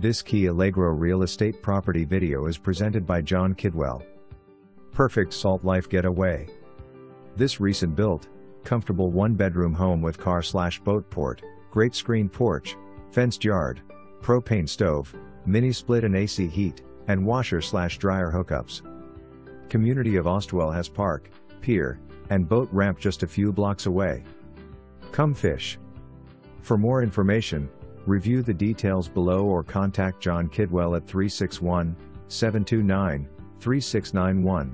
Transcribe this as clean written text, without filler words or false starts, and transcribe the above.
This Key Allegro Real Estate property video is presented by John Kidwell. Perfect salt life getaway. This recent built, comfortable one-bedroom home with car/boat port, great screen porch, fenced yard, propane stove, mini split and AC heat, and washer/dryer hookups. Community of Austwell has park, pier, and boat ramp just a few blocks away. Come fish. For more information, review the details below or contact John Kidwell at 361-729-3691.